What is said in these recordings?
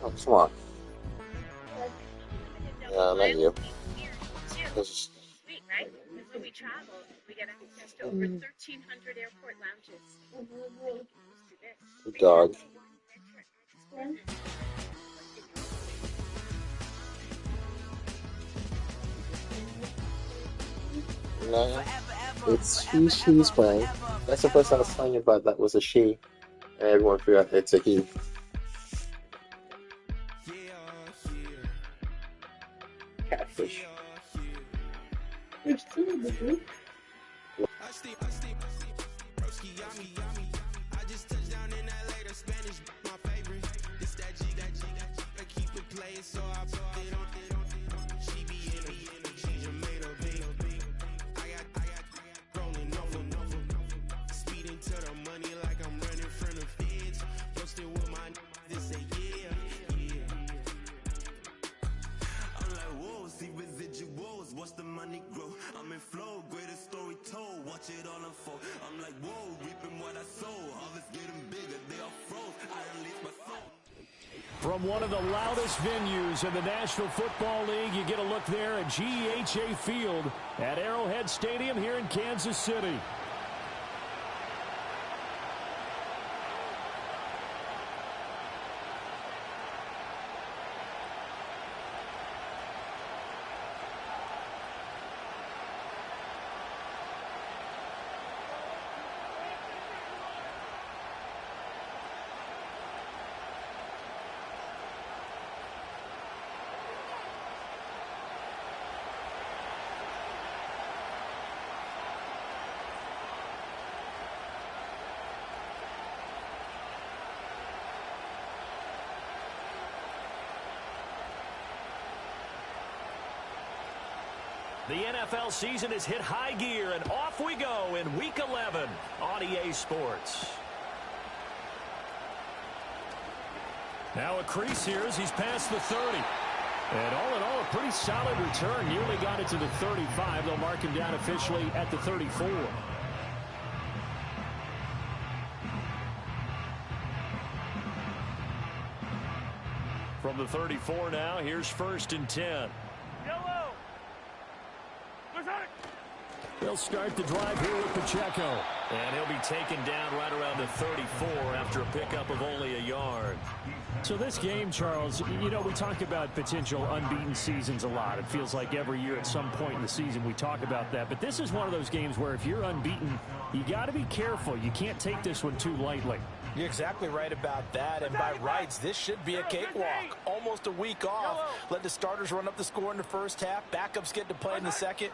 Oh, come on. Yeah, not you. This is dog. No, it's she's playing. That's the person I was telling you about that was a she. And everyone forgot it's a he. Catfish. Watch the money grow. I'm in flow, greatest story told. Watch it all unfold. I'm like, whoa, reaping what I sow. Harvest getting bigger, they are froze. I release my soul. From one of the loudest venues in the National Football League, you get a look there at GEHA Field at Arrowhead Stadium here in Kansas City. The NFL season has hit high gear, and off we go in Week 11 on EA Sports. Now a crease here as he's past the 30. And all in all, a pretty solid return. Nearly got it to the 35. They'll mark him down officially at the 34. From the 34 now, here's 1st and 10. They'll start the drive here with Pacheco. And he'll be taken down right around the 34 after a pickup of only a yard. So this game, Charles, you know, we talk about potential unbeaten seasons a lot. It feels like every year at some point in the season we talk about that. But this is one of those games where if you're unbeaten, you got to be careful. You can't take this one too lightly. You're exactly right about that, and by rights, this should be a cakewalk. Almost a week off. Let the starters run up the score in the first half. Backups get to play in the second.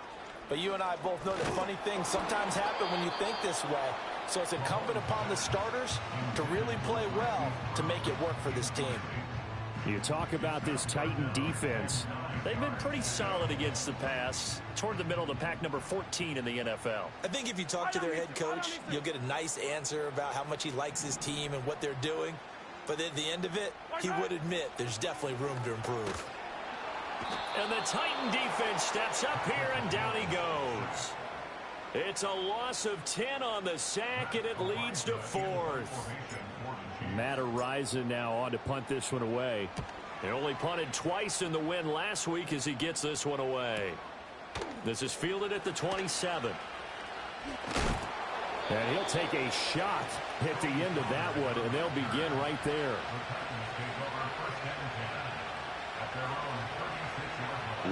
But you and I both know that funny things sometimes happen when you think this way. So it's incumbent upon the starters to really play well to make it work for this team. You talk about this Titan defense. They've been pretty solid against the pass. Toward the middle of the pack, number 14 in the NFL. I think if you talk to their head coach, you'll get a nice answer about how much he likes his team and what they're doing. But at the end of it, he would admit there's definitely room to improve. And the Titan defense steps up here, and down he goes. It's a loss of 10 on the sack, and it leads to 4th. Matt Ariza now on to punt this one away. He only punted twice in the win last week as he gets this one away. This is fielded at the 27. And he'll take a shot at the end of that one, and they'll begin right there.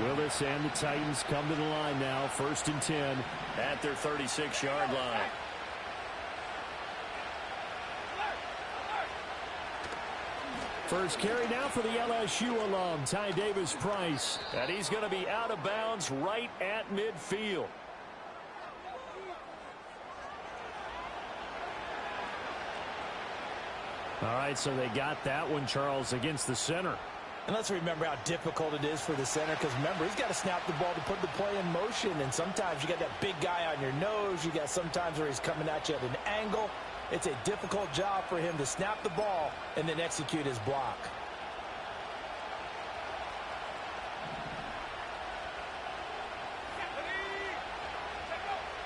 Willis and the Titans come to the line now. 1st and 10 at their 36-yard line. First carry now for the LSU alum, Ty Davis-Price. And he's going to be out of bounds right at midfield. All right, so they got that one, Charles, against the center. And let's remember how difficult it is for the center, because remember, he's got to snap the ball to put the play in motion, and sometimes you got that big guy on your nose. You got sometimes where he's coming at you at an angle. It's a difficult job for him to snap the ball and then execute his block.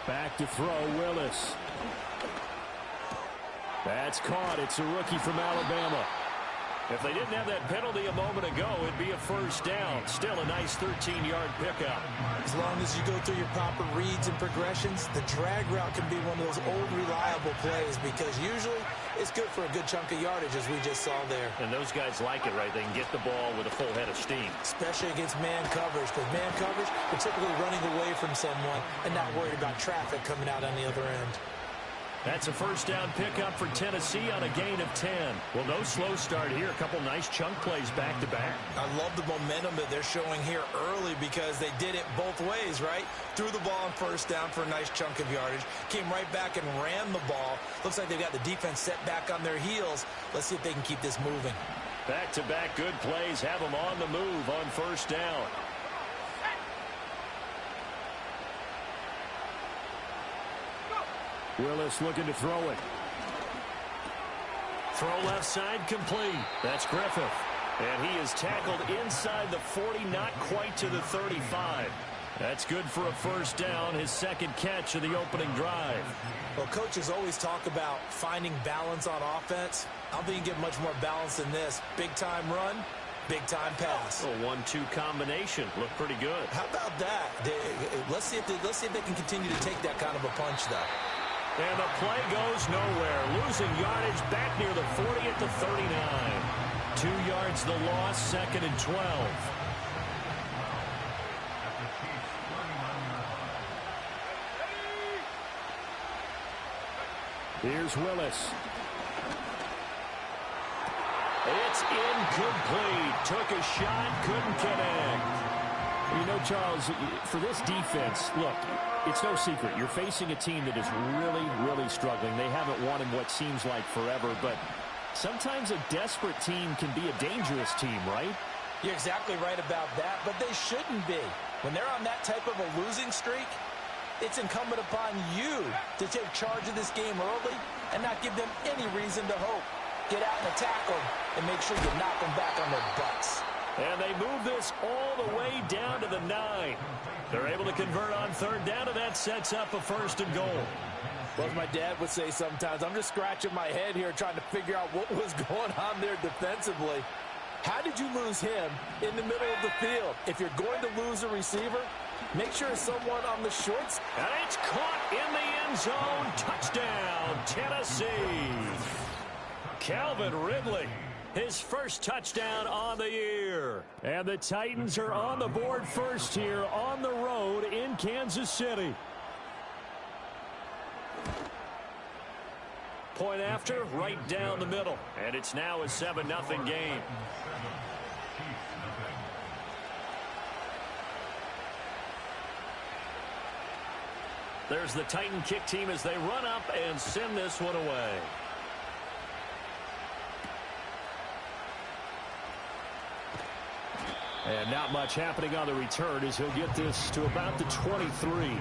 Back to throw, Willis. That's caught. It's a rookie from Alabama. If they didn't have that penalty a moment ago, it'd be a first down. Still a nice 13-yard pickup. As long as you go through your proper reads and progressions, the drag route can be one of those old reliable plays because usually it's good for a good chunk of yardage, as we just saw there. And those guys like it, right? They can get the ball with a full head of steam. Especially against man coverage, because man coverage, they're typically running away from someone and not worried about traffic coming out on the other end. That's a first down pickup for Tennessee on a gain of 10. Well, no slow start here. A couple nice chunk plays back-to-back. I love the momentum that they're showing here early because they did it both ways, right? Threw the ball on first down for a nice chunk of yardage. Came right back and ran the ball. Looks like they've got the defense set back on their heels. Let's see if they can keep this moving. Back-to-back good plays have them on the move on first down. Willis looking to throw it. Throw left side complete. That's Griffith. And he is tackled inside the 40, not quite to the 35. That's good for a first down, his second catch of the opening drive. Well, coaches always talk about finding balance on offense. I don't think you can get much more balance than this. Big-time run, big-time pass. A 1-2 combination. Looked pretty good. How about that? Let's see if they can continue to take that kind of a punch, though. And the play goes nowhere. Losing yardage back near the 40 at the 39. 2 yards the loss, second and 12. Here's Willis. It's incomplete. Took a shot, couldn't connect. You know, Charles, for this defense, look, it's no secret. You're facing a team that is really, really struggling. They haven't won in what seems like forever, but sometimes a desperate team can be a dangerous team, right? You're exactly right about that, but they shouldn't be. When they're on that type of a losing streak, it's incumbent upon you to take charge of this game early and not give them any reason to hope. Get out and attack them and make sure you knock them back on their butts. And they move this all the way down to the 9. They're able to convert on third down, and that sets up a first and goal. Well, as my dad would say sometimes, I'm just scratching my head here trying to figure out what was going on there defensively. How did you lose him in the middle of the field? If you're going to lose a receiver, make sure it's someone on the shorts. And it's caught in the end zone. Touchdown, Tennessee. Calvin Ridley, his first touchdown on the year. And the Titans are on the board first here on the road in Kansas City. Point after, right down the middle. And it's now a 7-0 game. There's the Titan kick team as they run up and send this one away. And not much happening on the return as he'll get this to about the 23.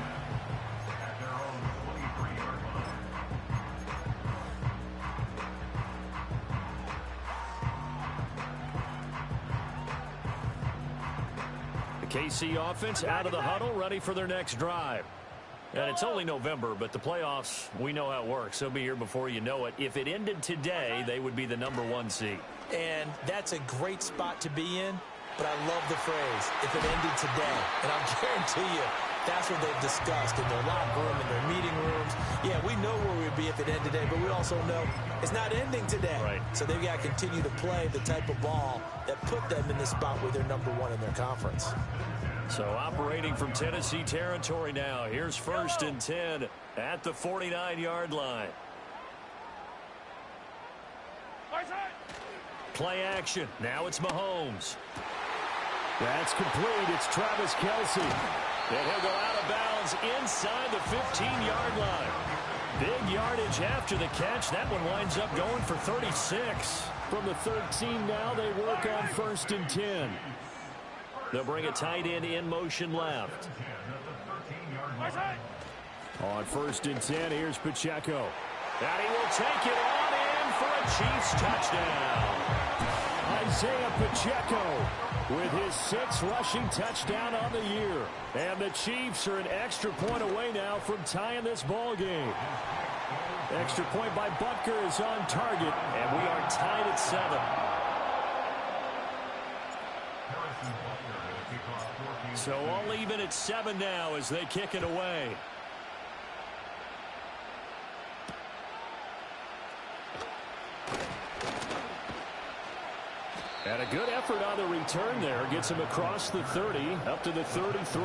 The KC offense out of the huddle, ready for their next drive. And it's only November, but the playoffs, we know how it works. They'll be here before you know it. If it ended today, they would be the #1 seed. And that's a great spot to be in. But I love the phrase, if it ended today. And I'll guarantee you, that's what they've discussed in their locker room, in their meeting rooms. Yeah, we know where we'd be if it ended today, but we also know it's not ending today. Right. So they've got to continue to play the type of ball that put them in the spot where they're #1 in their conference. So operating from Tennessee territory now. Here's 1st and 10 at the 49-yard line. Play action. Now it's Mahomes. That's complete. It's Travis Kelce. And he'll go out of bounds inside the 15-yard line. Big yardage after the catch. That one winds up going for 36. From the 13 now, they work on 1st and 10. They'll bring a tight end in motion left. On 1st and 10, here's Pacheco. And he will take it on in for a Chiefs touchdown. Isaiah Pacheco with his 6th rushing touchdown on the year. And the Chiefs are an extra point away now from tying this ball game. Extra point by Butker is on target, and we are tied at 7. So all even at 7 now as they kick it away. And a good effort on the return there. Gets him across the 30, up to the 33.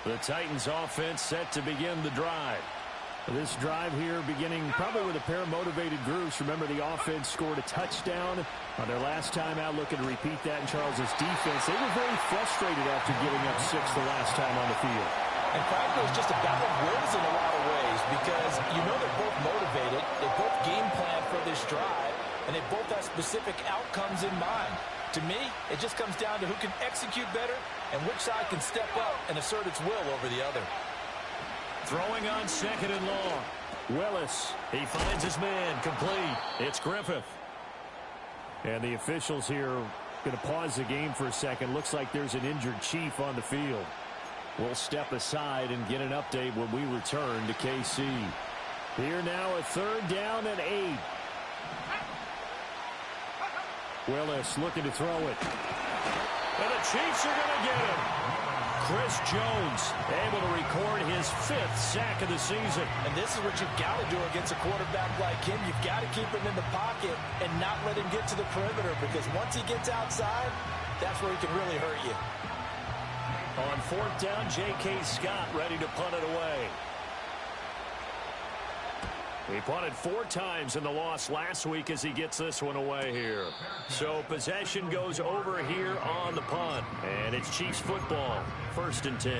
The Titans offense set to begin the drive. This drive here beginning probably with a pair of motivated groups. Remember, the offense scored a touchdown on their last time out. Looking to repeat that in Charles's defense. They were very frustrated after giving up 6 the last time on the field. And frankly, it's just a battle of wills in a lot of ways because you know they're both motivated. They both game plan for this drive, and they both have specific outcomes in mind. To me, it just comes down to who can execute better and which side can step up and assert its will over the other. Throwing on 2nd and long. Willis, he finds his man, complete. It's Griffith. And the officials here going to pause the game for a second. Looks like there's an injured Chief on the field. We'll step aside and get an update when we return to KC. Here now, a 3rd down and 8. Willis looking to throw it. And the Chiefs are going to get him. Chris Jones able to record his 5th sack of the season. And this is what you've got to do against a quarterback like him. You've got to keep him in the pocket and not let him get to the perimeter because once he gets outside, that's where he can really hurt you. On 4th down, J.K. Scott ready to punt it away. He punted 4 times in the loss last week as he gets this one away here. So possession goes over here on the punt. And it's Chiefs football. 1st and 10.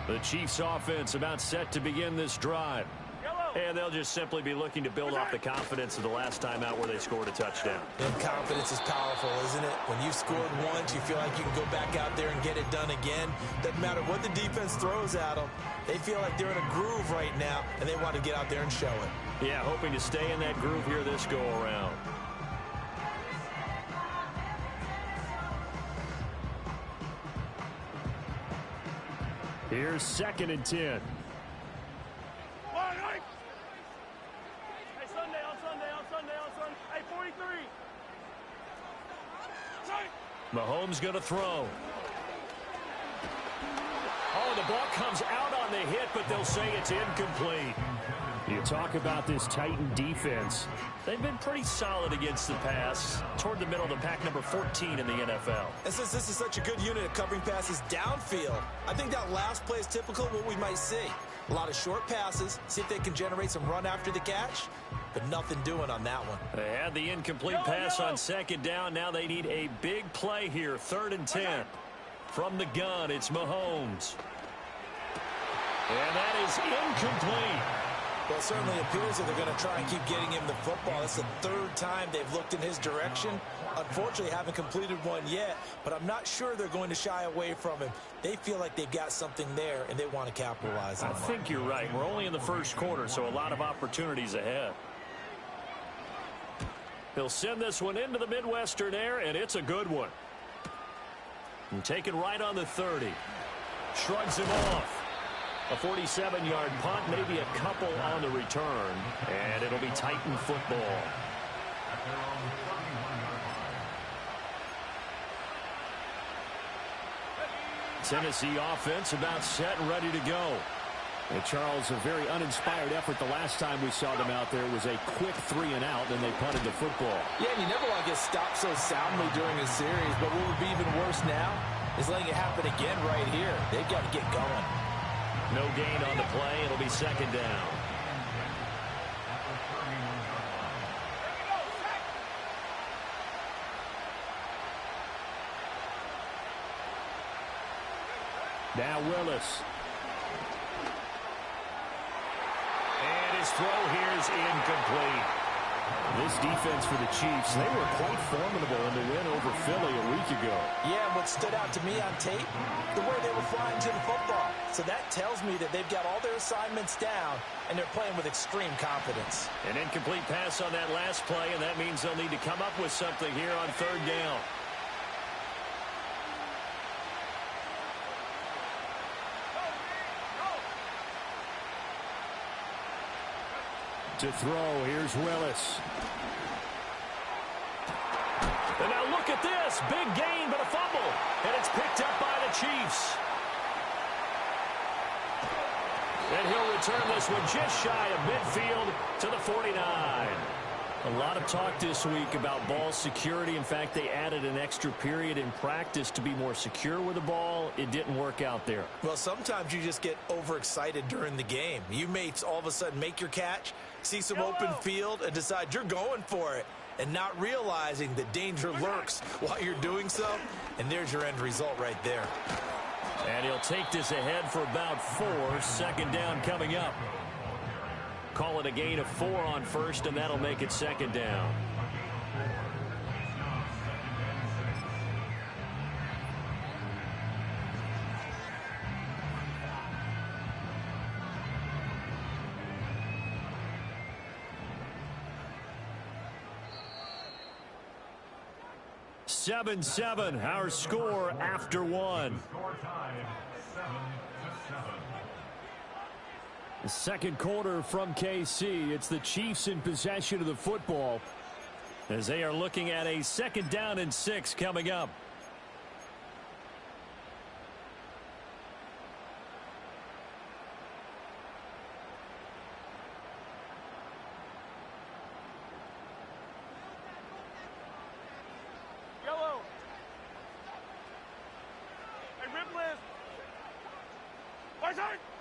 The Chiefs offense about set to begin this drive. And they'll just simply be looking to build off the confidence of the last time out where they scored a touchdown. And confidence is powerful, isn't it? When you've scored once, you feel like you can go back out there and get it done again. Doesn't matter what the defense throws at them. They feel like they're in a groove right now, and they want to get out there and show it. Yeah, hoping to stay in that groove here this go-around. Here's 2nd and 10. Mahomes going to throw. Oh, the ball comes out on the hit, but they'll say it's incomplete. You talk about this Titan defense. They've been pretty solid against the pass. Toward the middle of the pack, number 14 in the NFL. And since this is such a good unit of covering passes downfield, I think that last play is typical of what we might see. A lot of short passes, see if they can generate some run after the catch, but nothing doing on that one. They had the incomplete pass on 2nd down. Now they need a big play here. 3rd and 10. From the gun, it's Mahomes. And that is incomplete. Well, it certainly appears that they're going to try and keep getting him the football. It's the 3rd time they've looked in his direction. Unfortunately, haven't completed one yet, but I'm not sure they're going to shy away from him. They feel like they've got something there, and they want to capitalize on it. I think you're right. We're only in the 1st quarter, so a lot of opportunities ahead. He'll send this one into the Midwestern air, and it's a good one. And taken right on the 30. Shrugs him off. A 47-yard punt, maybe a couple on the return, and it'll be Titan football. Tennessee offense about set and ready to go. And Charles, a very uninspired effort the last time we saw them out there. It was a quick 3 and out, then they punted the football. Yeah, and you never want to get stopped so soundly during a series, but what would be even worse now is letting it happen again right here. They've got to get going. No gain on the play. It'll be 2nd down. Now Willis. And his throw here is incomplete. This defense for the Chiefs, they were quite formidable in the win over Philly a week ago. Yeah, and what stood out to me on tape, the way they were flying to the football. So that tells me that they've got all their assignments down, and they're playing with extreme confidence. An incomplete pass on that last play, and that means they'll need to come up with something here on 3rd down. To throw, here's Willis. And now look at this. Big gain, but a fumble. And it's picked up by the Chiefs. And he'll return this one just shy of midfield to the 49. A lot of talk this week about ball security. In fact, they added an extra period in practice to be more secure with the ball. It didn't work out there. Well, sometimes you just get overexcited during the game. You may all of a sudden make your catch, see some open field, and decide you're going for it, and not realizing that danger lurks while you're doing so. And there's your end result right there. And he'll take this ahead for about 4. Second down coming up. Call it a gain of 4 on first, and that'll make it second down. Seven, our score after 1. The second quarter from KC. It's the Chiefs in possession of the football as they are looking at a 2nd down and 6 coming up.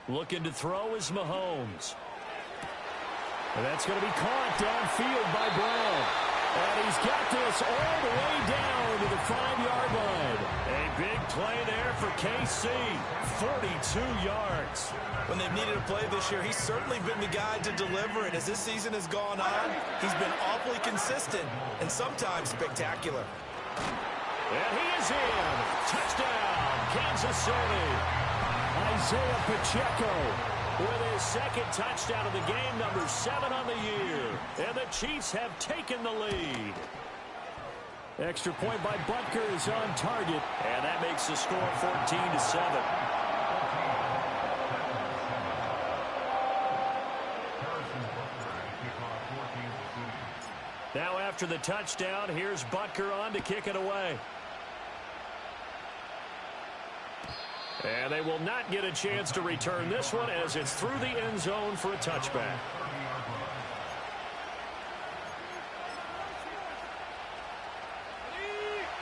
Looking to throw is Mahomes. And that's going to be caught downfield by Brown. And he's got this all the way down to the 5-yard line. A big play there for KC. 42 yards. When they've needed a play this year, he's certainly been the guy to deliver it. As this season has gone on, he's been awfully consistent and sometimes spectacular. And he is in. Touchdown, Kansas City. Isaiah Pacheco with his 2nd touchdown of the game, number 7 on the year. And the Chiefs have taken the lead. Extra point by Butker is on target, and that makes the score 14-7. Now after the touchdown, here's Butker on to kick it away. And they will not get a chance to return this one as it's through the end zone for a touchback.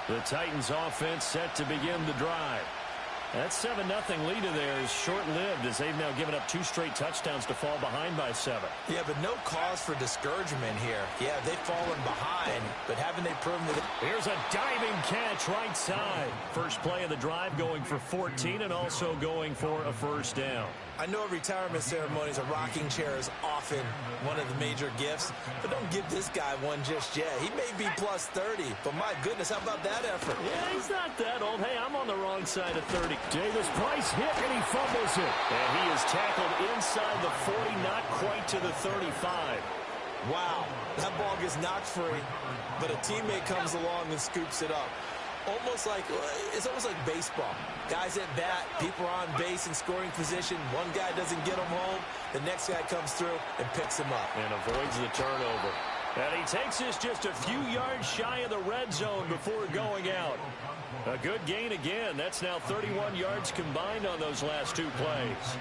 The Titans offense set to begin the drive. That 7-0 lead of theirs is short-lived as they've now given up 2 straight touchdowns to fall behind by 7. Yeah, but no cause for discouragement here. Yeah, they've fallen behind, but haven't they proven that? Here's a diving catch right side. First play of the drive going for 14 and also going for a first down. I know at retirement ceremonies, a rocking chair is often one of the major gifts, but don't give this guy one just yet. He may be plus 30, but my goodness, how about that effort? Yeah, he's not that old. Hey, I'm on the wrong side of 30. Davis Price hit, and he fumbles it. And he is tackled inside the 40, not quite to the 35. Wow, that ball gets knocked free, but a teammate comes along and scoops it up. It's almost like baseball. Guys at bat, people are on base in scoring position. One guy doesn't get him home. The next guy comes through and picks him up. And avoids the turnover. And he takes this just a few yards shy of the red zone before going out. A good gain again. That's now 31 yards combined on those last 2 plays.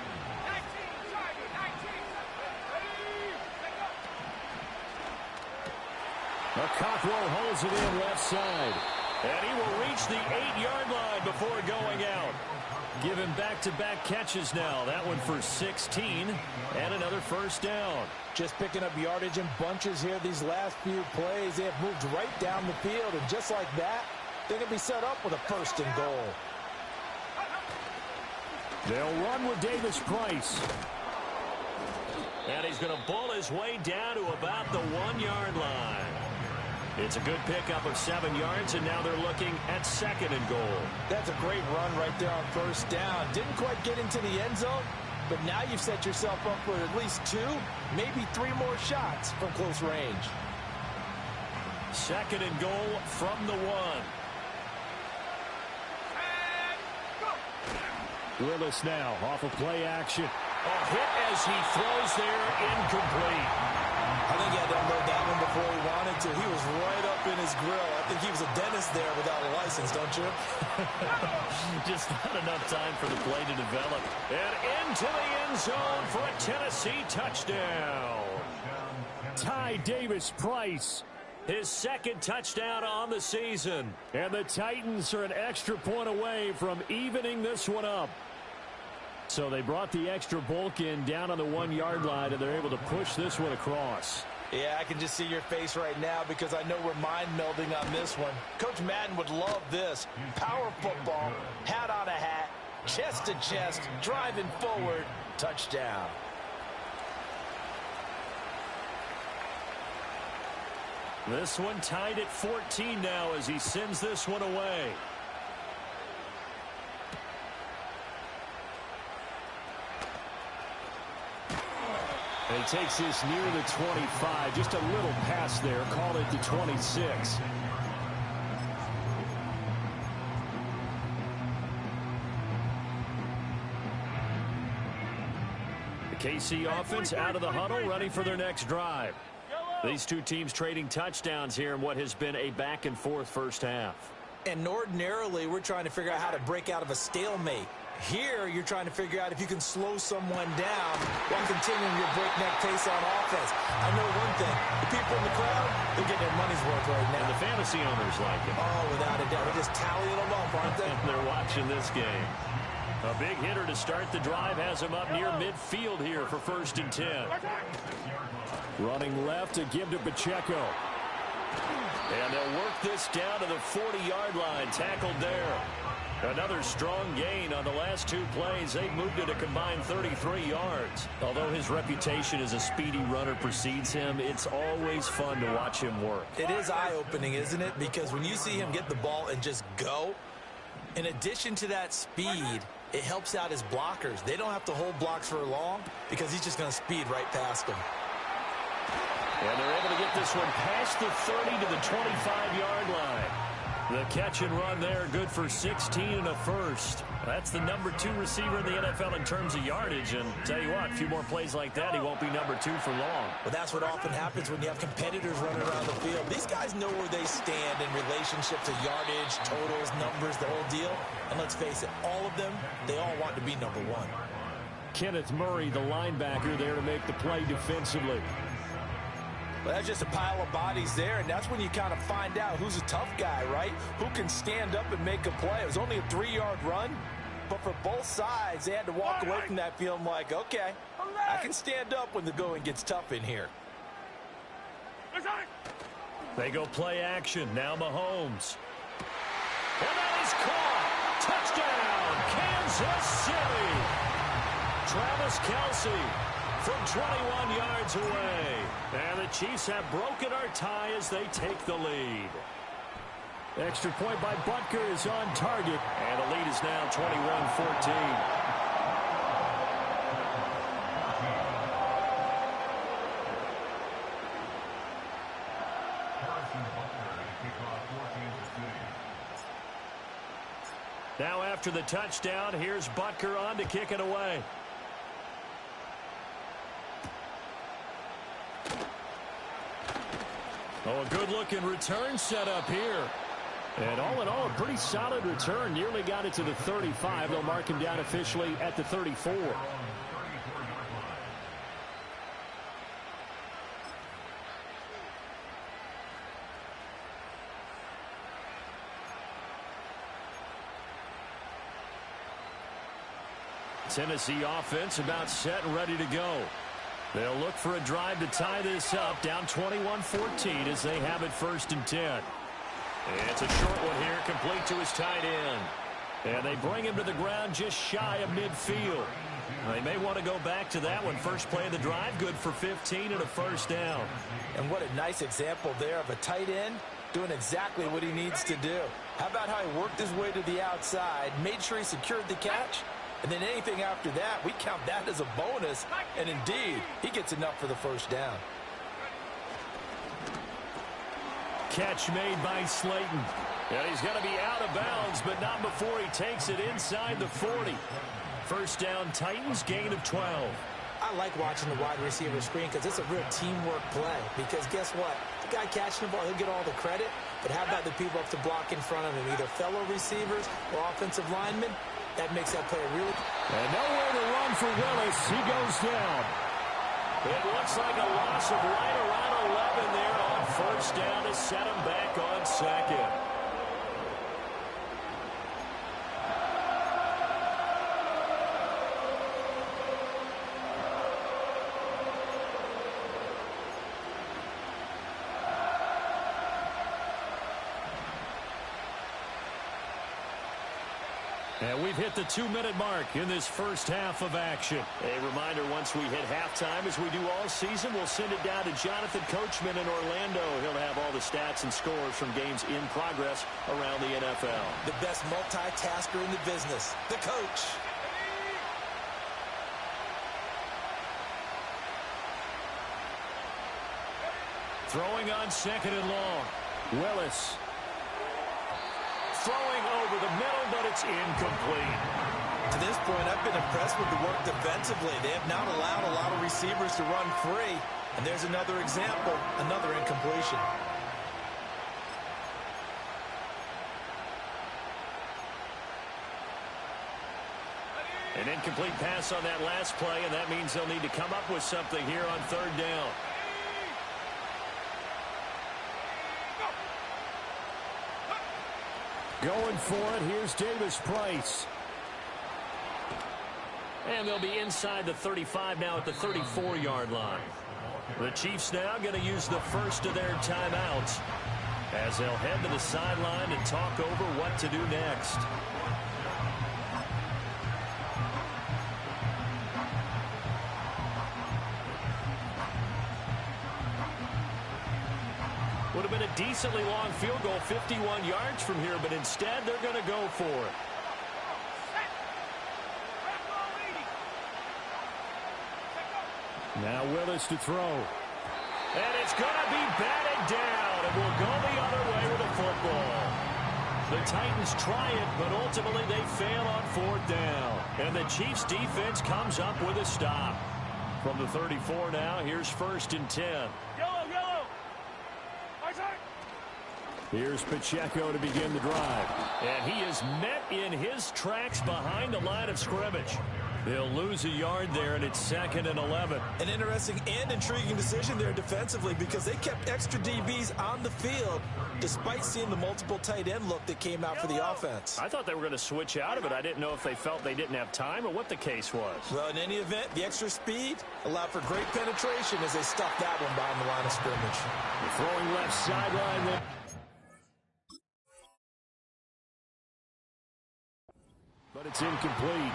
Cockrell holds it in left side. And he will reach the 8-yard line before going out. Give him back-to-back catches now. That one for 16 and another first down. Just picking up yardage in bunches here these last few plays. They have moved right down the field, and just like that, they're going to be set up with a 1st and goal. They'll run with Davis Price. And he's going to bull his way down to about the 1-yard line. It's a good pickup of 7 yards, and now they're looking at 2nd and goal. That's a great run right there on first down. Didn't quite get into the end zone, but now you've set yourself up for at least 2, maybe 3 more shots from close range. 2nd and goal from the 1. Willis now off of play action. A hit as he throws there, incomplete. I think he had to unload that one before he wanted to. He was right up in his grill. I think he was a dentist there without a license, don't you? Just not enough time for the play to develop. And into the end zone for a Tennessee touchdown. Ty Davis-Price, his second touchdown on the season. And the Titans are an extra point away from evening this one up. So they brought the extra bulk in down on the 1-yard line, and they're able to push this one across. Yeah, I can just see your face right now because I know we're mind melding on this one. Coach Madden would love this. Power football, hat on a hat, chest to chest, driving forward, touchdown. This one tied at 14 now as he sends this one away. And he takes this near the 25. Just a little pass there. Call it the 26. The KC offense out of the huddle, ready for their next drive. These two teams trading touchdowns here in what has been a back-and-forth first half. And ordinarily, we're trying to figure out how to break out of a stalemate. Here, you're trying to figure out if you can slow someone down while continuing your breakneck pace on offense. I know one thing. The people in the crowd, they're getting their money's worth right now. And the fantasy owners like it. Oh, without a doubt. They're just tallying them up, aren't they? They're watching this game. A big hitter to start the drive has him up near midfield here for 1st and 10. Running left to give to Pacheco. And they'll work this down to the 40-yard line. Tackled there. Another strong gain on the last 2 plays. They've moved it a combined 33 yards. Although his reputation as a speedy runner precedes him, it's always fun to watch him work. It is eye-opening, isn't it? Because when you see him get the ball and just go, in addition to that speed, it helps out his blockers. They don't have to hold blocks for long because he's just going to speed right past them. And they're able to get this one past the 30 to the 25-yard line. The catch and run there, good for 16 and a first. That's the number 2 receiver in the NFL in terms of yardage. And tell you what, a few more plays like that, he won't be number 2 for long. Well, that's what often happens when you have competitors running around the field. These guys know where they stand in relationship to yardage, totals, numbers, the whole deal. And let's face it, all of them, they all want to be number 1. Kenneth Murray, the linebacker, there to make the play defensively. Well, that's just a pile of bodies there, and that's when you kind of find out who's a tough guy, right? Who can stand up and make a play. It was only a 3-yard run, but for both sides, they had to walk away from that feeling like, okay, I can stand up when the going gets tough in here. They go play action. Now Mahomes. And that is caught. Touchdown, Kansas City. Travis Kelce from 21 yards away. And the Chiefs have broken our tie as they take the lead. Extra point by Butker is on target. And the lead is now 21-14. Now after the touchdown, here's Butker on to kick it away. Oh, a good-looking return set up here. And all in all, a pretty solid return. Nearly got it to the 35. They'll mark him down officially at the 34. Tennessee offense about set and ready to go. They'll look for a drive to tie this up, down 21-14 as they have it 1st and 10. It's a short one here, complete to his tight end. And they bring him to the ground just shy of midfield. They may want to go back to that one. First play of the drive, good for 15 and a first down. And what a nice example there of a tight end doing exactly what he needs to do. How about how he worked his way to the outside, made sure he secured the catch, and then anything after that, we count that as a bonus. And indeed, he gets enough for the first down. Catch made by Slayton. And he's going to be out of bounds, but not before he takes it inside the 40. First down, Titans, gain of 12. I like watching the wide receiver screen because it's a real teamwork play. Because guess what? The guy catching the ball, he'll get all the credit. But how about the people up to block in front of him, either fellow receivers or offensive linemen? That makes that play really... And nowhere to run for Willis. He goes down. It looks like a loss of right around 11 there on first down to set him back on second. And we've hit the 2-minute mark in this first half of action. A reminder, once we hit halftime, as we do all season, we'll send it down to Jonathan Coachman in Orlando. He'll have all the stats and scores from games in progress around the NFL. The best multitasker in the business, the coach. Throwing on second and long. Willis. Throwing over the middle, but it's incomplete. To this point, I've been impressed with the work defensively. They have not allowed a lot of receivers to run free. And there's another example, another incompletion. An incomplete pass on that last play, and that means they'll need to come up with something here on third down. Going for it, here's Davis Price. And they'll be inside the 35 now at the 34-yard line. The Chiefs now going to use the first of their timeouts as they'll head to the sideline and talk over what to do next. Would have been a decently long field goal, 51 yards from here, but instead they're going to go for it. Now Willis to throw. And it's going to be batted down, and will go the other way with the football. The Titans try it, but ultimately they fail on fourth down. And the Chiefs defense comes up with a stop. From the 34 now, here's first and 10. Here's Pacheco to begin the drive. And he is met in his tracks behind the line of scrimmage. They'll lose a yard there, and it's second and 11. An interesting and intriguing decision there defensively because they kept extra DBs on the field despite seeing the multiple tight end look that came out for the offense. I thought they were going to switch out of it. I didn't know if they felt they didn't have time or what the case was. Well, in any event, the extra speed allowed for great penetration as they stuffed that one behind the line of scrimmage. The throwing left sideline. But it's incomplete.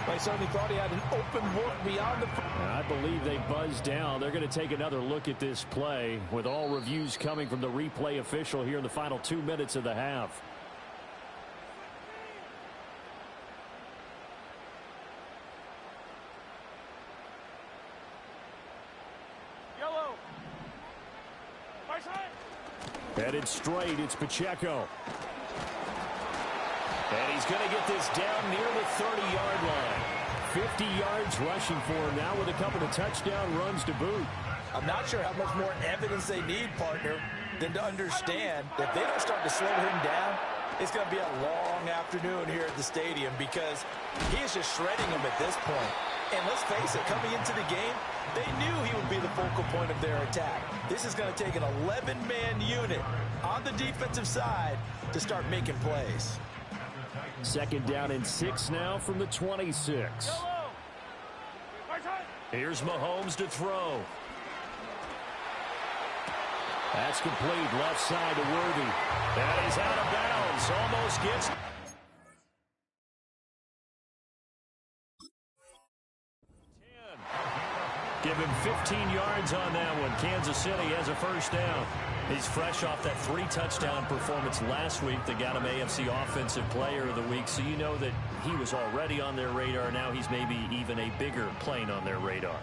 I certainly thought he had an open look beyond the... I believe they buzzed down. They're going to take another look at this play with all reviews coming from the replay official here in the final 2 minutes of the half. Yellow. Headed straight, it's Pacheco. And he's going to get this down near the 30-yard line. 50 yards rushing for him now with a couple of touchdown runs to boot. I'm not sure how much more evidence they need, partner, than to understand that if they don't start to slow him down, it's going to be a long afternoon here at the stadium because he is just shredding him at this point. And let's face it, coming into the game, they knew he would be the focal point of their attack. This is going to take an 11-man unit on the defensive side to start making plays. Second down and 6 now from the 26. Here's Mahomes to throw. That's complete. Left side to Worthy. And he's out of bounds. Almost gets... Give him 15 yards on that one. Kansas City has a first down. He's fresh off that 3-touchdown performance last week that got him AFC Offensive Player of the Week. So you know that he was already on their radar. Now he's maybe even a bigger plane on their radar.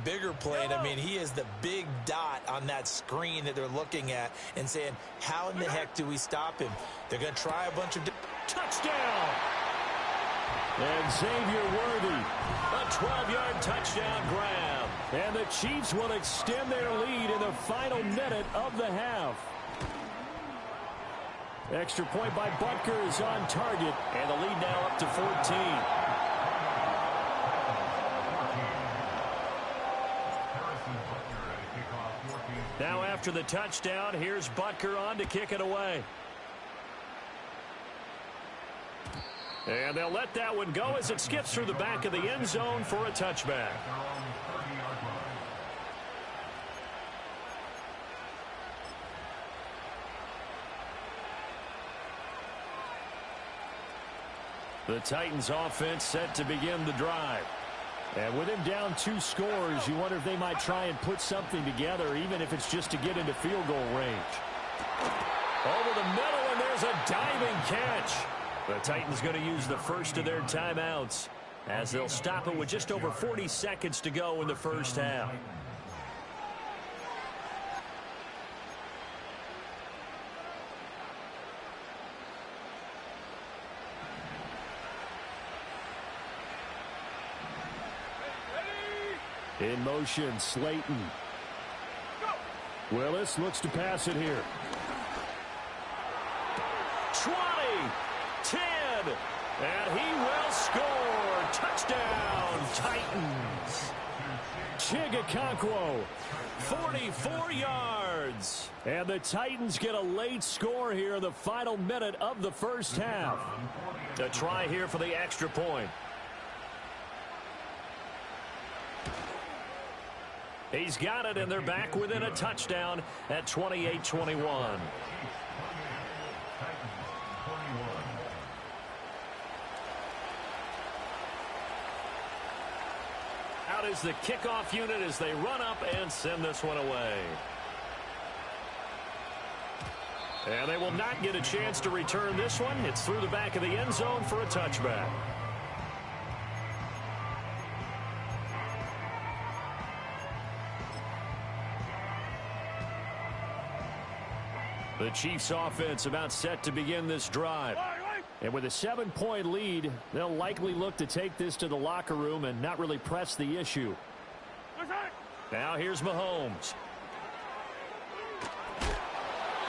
Bigger plane. I mean, he is the big dot on that screen that they're looking at and saying, how in the heck do we stop him? They're going to try a bunch of... Touchdown! And Xavier Worthy, a 12-yard touchdown grab. And the Chiefs will extend their lead in the final minute of the half. Extra point by Butker is on target, and the lead now up to 14. Now after the touchdown, here's Butker on to kick it away. And they'll let that one go as it skips through the back of the end zone for a touchback. The Titans offense set to begin the drive. And with him down 2 scores, you wonder if they might try and put something together, even if it's just to get into field goal range. Over the middle, and there's a diving catch. The Titans going to use the first of their timeouts as they'll stop it with just over 40 seconds to go in the first half. In motion, Slayton. Willis looks to pass it here. 20, 10, and he will score. Touchdown, Titans. Chigakonkwo, 44 yards. And the Titans get a late score here in the final minute of the first half. A try here for the extra point. He's got it, and they're back within a touchdown at 28-21. Out is the kickoff unit as they run up and send this one away. And they will not get a chance to return this one. It's through the back of the end zone for a touchback. The Chiefs offense about set to begin this drive. And with a 7-point lead, they'll likely look to take this to the locker room and not really press the issue. Now here's Mahomes.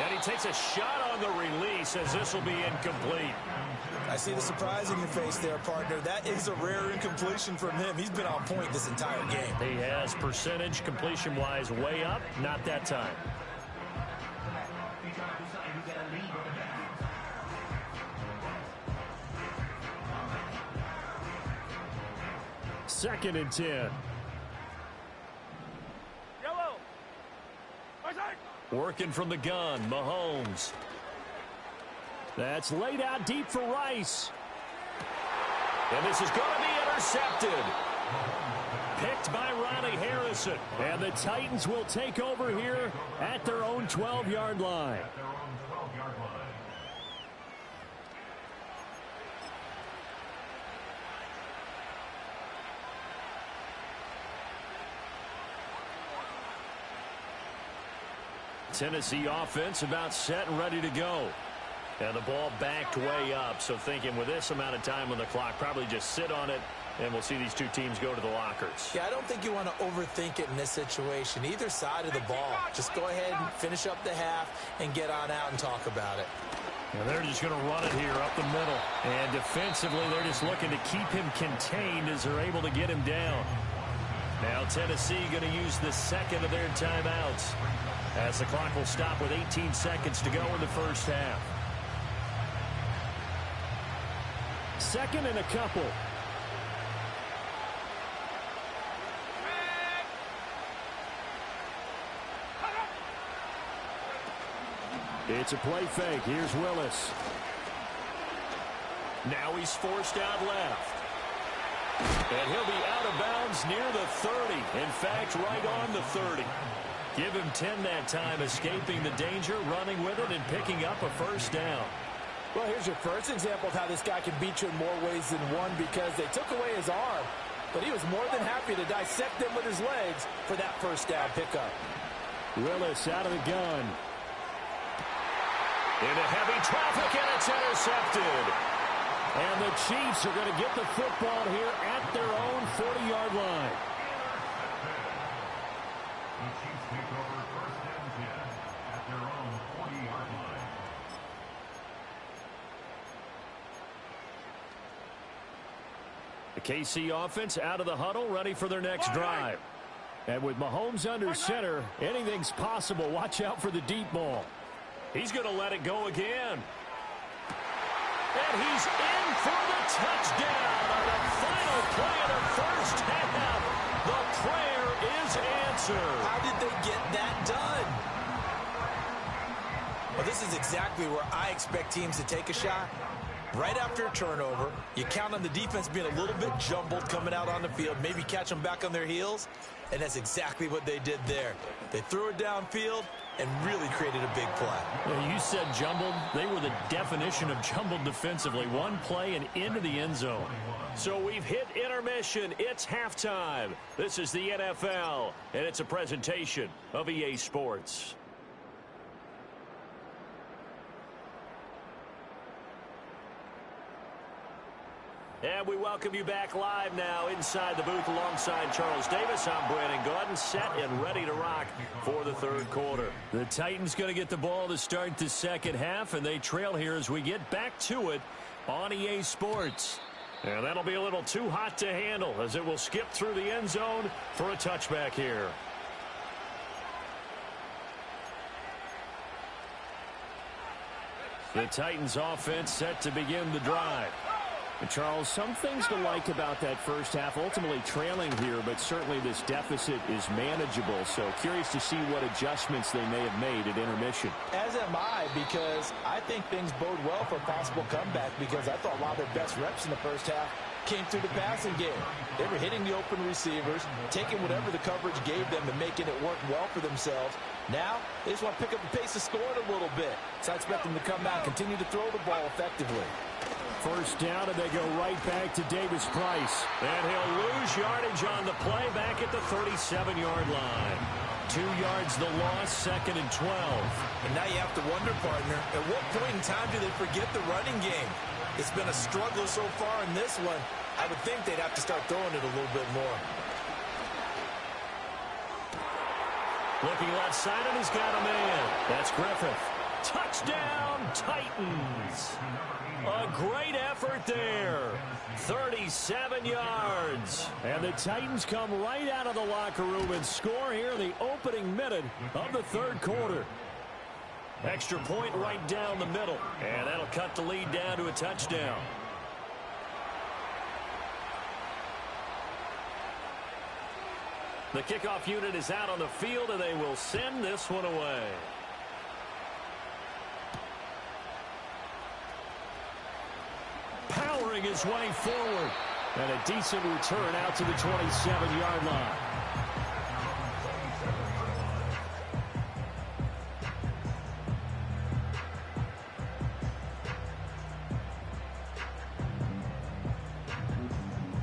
And he takes a shot on the release as this will be incomplete. I see the surprise in your face there, partner. That is a rare incompletion from him. He's been on point this entire game. He has percentage completion-wise way up, not that time. Second and 10. Yellow. Working from the gun, Mahomes. That's laid out deep for Rice. And this is going to be intercepted. Picked by Ronnie Harrison. And the Titans will take over here at their own 12-yard line. Tennessee offense about set and ready to go. And the ball backed way up, so thinking with this amount of time on the clock, probably just sit on it, and we'll see these two teams go to the lockers. Yeah, I don't think you want to overthink it in this situation. Either side of the ball. Just go ahead and finish up the half and get on out and talk about it. And they're just going to run it here up the middle. And defensively, they're just looking to keep him contained as they're able to get him down. Now Tennessee going to use the second of their timeouts, as the clock will stop with 18 seconds to go in the first half. Second and a couple. It's a play fake. Here's Willis. Now he's forced out left. And he'll be out of bounds near the 30. In fact, right on the 30. Give him 10 that time, escaping the danger, running with it, and picking up a first down. Well, here's your first example of how this guy can beat you in more ways than one, because they took away his arm, but he was more than happy to dissect them with his legs for that first down pickup. Willis out of the gun. Into heavy traffic, and it's intercepted. And the Chiefs are going to get the football here at their own 40-yard line. The Chiefs take over first and 10 at their own 40-yard line. The KC offense out of the huddle, ready for their next drive. And with Mahomes under center, anything's possible. Watch out for the deep ball. He's going to let it go again. And he's in for the touchdown on the final play of the first half. The prayer is answered. How did they get that done? Well, this is exactly where I expect teams to take a shot. Right after a turnover, you count on the defense being a little bit jumbled coming out on the field, maybe catch them back on their heels, and that's exactly what they did there. They threw it downfield and really created a big play. Yeah, you said jumbled. They were the definition of jumbled defensively. One play and into the end zone. So we've hit intermission. It's halftime. This is the NFL, and it's a presentation of EA Sports. And we welcome you back live now inside the booth alongside Charles Davis. I'm Brandon Gordon, set and ready to rock for the third quarter. The Titans going to get the ball to start the second half, and they trail here as we get back to it on EA Sports. And that'll be a little too hot to handle as it will skip through the end zone for a touchback here. The Titans offense set to begin the drive. And Charles, some things to like about that first half, ultimately trailing here, but certainly this deficit is manageable. So curious to see what adjustments they may have made at intermission. As am I, because I think things bode well for a possible comeback, because I thought a lot of their best reps in the first half came through the passing game. They were hitting the open receivers, taking whatever the coverage gave them and making it work well for themselves. Now, they just want to pick up the pace of scoring a little bit. So I expect them to come out and continue to throw the ball effectively. First down, and they go right back to Davis Price. And he'll lose yardage on the play back at the 37-yard line. 2 yards the loss, second and 12. And now you have to wonder, partner, at what point in time do they forget the running game? It's been a struggle so far in this one. I would think they'd have to start throwing it a little bit more. Looking left side, and he's got a man. That's Griffith. Touchdown, Titans. A great effort there. 37 yards. And the Titans come right out of the locker room and score here in the opening minute of the third quarter. Extra point right down the middle. And that'll cut the lead down to a touchdown. The kickoff unit is out on the field, and they will send this one away. Powering his way forward. And a decent return out to the 27-yard line.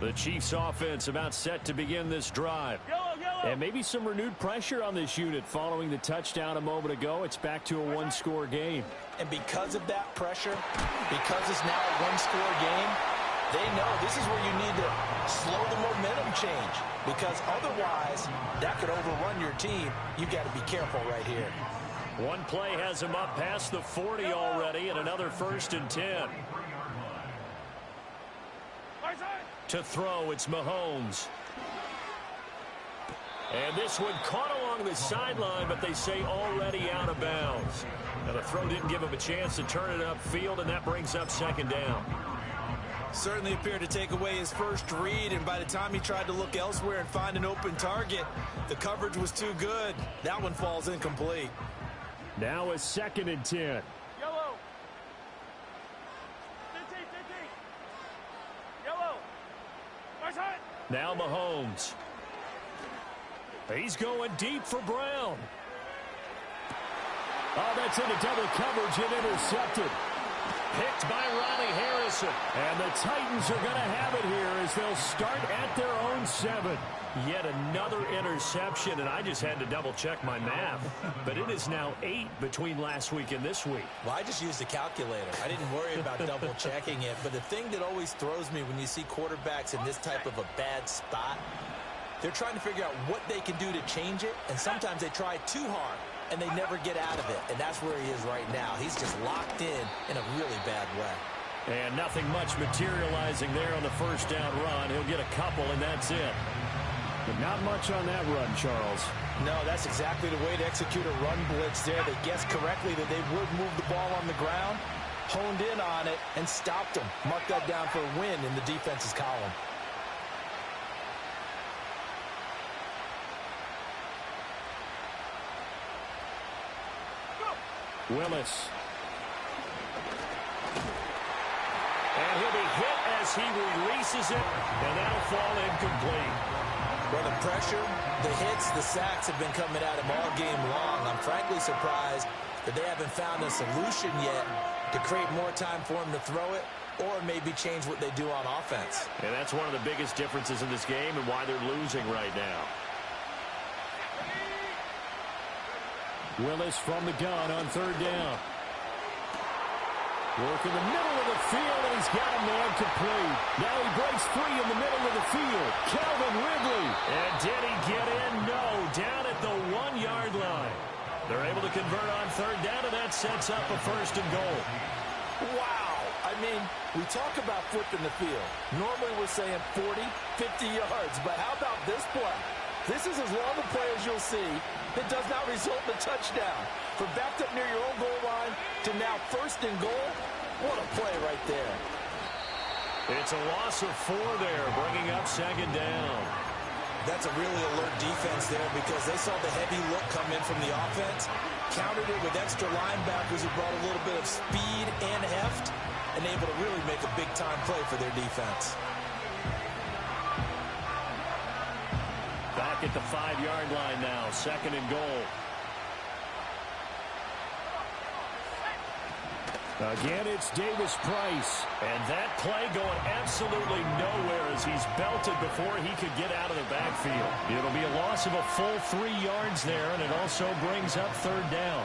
The Chiefs offense about set to begin this drive. And maybe some renewed pressure on this unit following the touchdown a moment ago. It's back to a one-score game. And because of that pressure, because it's now a one-score game, they know this is where you need to slow the momentum change. Because otherwise, that could overrun your team. You got to be careful right here. One play has him up past the 40 already, and another 1st and 10. To throw, it's Mahomes. And this one caught along the sideline, but they say already out of bounds. And the throw didn't give him a chance to turn it upfield, and that brings up second down. Certainly appeared to take away his first read, and by the time he tried to look elsewhere and find an open target, the coverage was too good. That one falls incomplete. Now a 2nd and 10. Yellow. 15. Yellow. Right side. Now Mahomes. He's going deep for Brown. Oh, that's into double coverage and intercepted. picked by Ronnie Harrison. And the Titans are going to have it here as they'll start at their own 7. Yet another interception, and I just had to double-check my math. But it is now 8 between last week and this week. Well, I just used a calculator. I didn't worry about double-checking it. But the thing that always throws me when you see quarterbacks in this type of a bad spot, they're trying to figure out what they can do to change it, and sometimes they try too hard, and they never get out of it. And that's where he is right now. He's just locked in a really bad way. And nothing much materializing there on the first down run. He'll get a couple, and that's it. But not much on that run, Charles. No, that's exactly the way to execute a run blitz there. They guessed correctly that they would move the ball on the ground, honed in on it, and stopped them. Mark that down for a win in the defense's column. Willis. And he'll be hit as he releases it, and that'll fall incomplete. Well, the pressure, the hits, the sacks have been coming at him all game long. I'm frankly surprised that they haven't found a solution yet to create more time for him to throw it or maybe change what they do on offense. And that's one of the biggest differences in this game and why they're losing right now. Willis from the gun on third down. Work in the middle of the field, and he's got a man complete. Now he breaks free in the middle of the field. Calvin Ridley. And did he get in? No. Down at the 1-yard line. They're able to convert on third down, and that sets up a first and goal. Wow. I mean, we talk about flipping the field. Normally we're saying 40, 50 yards, but how about this play? This is as long a play as you'll see. It does not result in a touchdown. From backed up near your own goal line to now first and goal, what a play right there. It's a loss of 4 there, bringing up second down. That's a really alert defense there because they saw the heavy look come in from the offense, countered it with extra linebackers who brought a little bit of speed and heft, and able to really make a big-time play for their defense. Back at the 5-yard line now, second and goal. Again, it's Davis Price. And that play going absolutely nowhere as he's belted before he could get out of the backfield. It'll be a loss of a full 3 yards there, and it also brings up third down.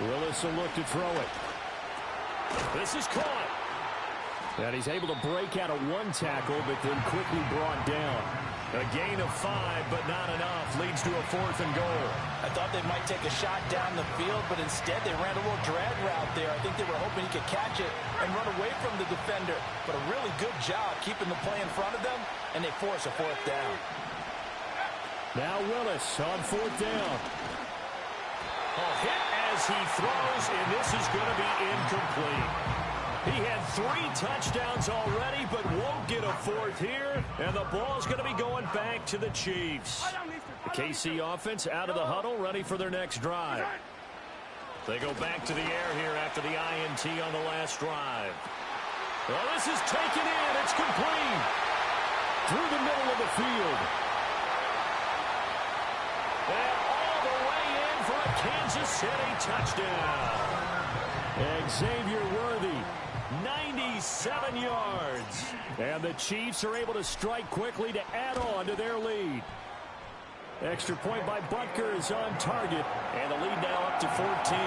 Willis will look to throw it. This is caught. And he's able to break out of 1 tackle, but then quickly brought down. A gain of 5, but not enough. Leads to a fourth and goal. I thought they might take a shot down the field, but instead they ran a little drag route there. I think they were hoping he could catch it and run away from the defender. But a really good job keeping the play in front of them, and they force a fourth down. Now Willis on fourth down. A hit as he throws, and this is going to be incomplete. He had 3 touchdowns already, but won't get a fourth here. And the ball's going to be going back to the Chiefs. The KC offense out of the huddle, ready for their next drive. They go back to the air here after the INT on the last drive. Well, this is taken in. It's complete. Through the middle of the field. And all the way in for a Kansas City touchdown. Xavier Worthy. 97 yards. And the Chiefs are able to strike quickly to add on to their lead. Extra point by Butker is on target. And the lead now up to 14.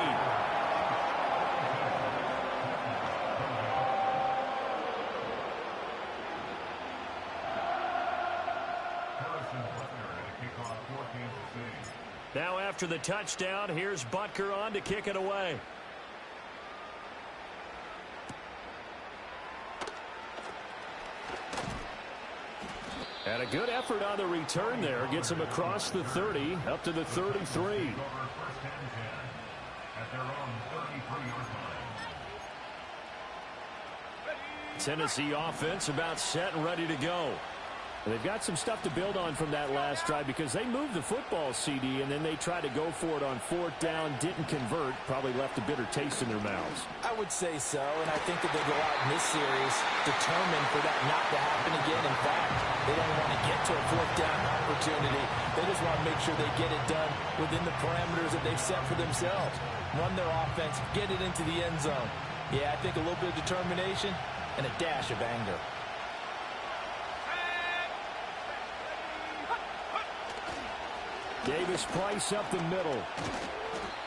Now after the touchdown, here's Butker on to kick it away. And a good effort on the return there. Gets him across the 30, up to the 33. Tennessee offense about set and ready to go. They've got some stuff to build on from that last drive because they moved the football, CD, and then they tried to go for it on 4th down, didn't convert, probably left a bitter taste in their mouths. I would say so, and I think that they go out in this series determined for that not to happen again. In fact, they don't want to get to a 4th down opportunity. They just want to make sure they get it done within the parameters that they've set for themselves. Run their offense, get it into the end zone. Yeah, I think a little bit of determination and a dash of anger. Davis Price up the middle.